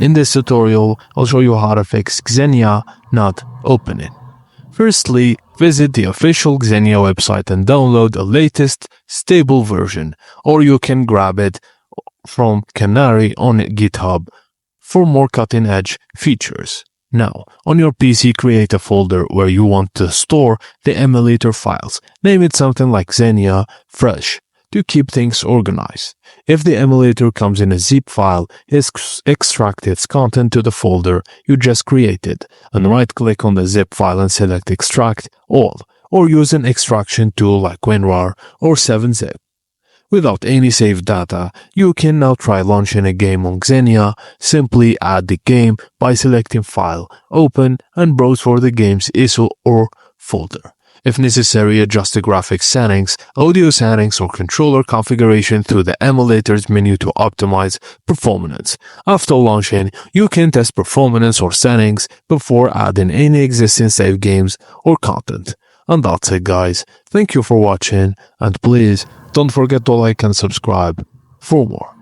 In this tutorial, I'll show you how to fix Xenia not opening. Firstly, visit the official Xenia website and download the latest stable version, or you can grab it from Canary on GitHub for more cutting-edge features. Now, on your PC, create a folder where you want to store the emulator files. Name it something like Xenia Fresh to keep things organized. If the emulator comes in a zip file, extract its content to the folder you just created, and right-click on the zip file and select Extract All, or use an extraction tool like WinRAR or 7-zip. Without any saved data, you can now try launching a game on Xenia. Simply add the game by selecting File, Open, and browse for the game's ISO or folder. If necessary, adjust the graphics settings, audio settings, or controller configuration through the emulator's menu to optimize performance. After launching, you can test performance or settings before adding any existing save games or content. And that's it, guys. Thank you for watching, and please don't forget to like and subscribe for more.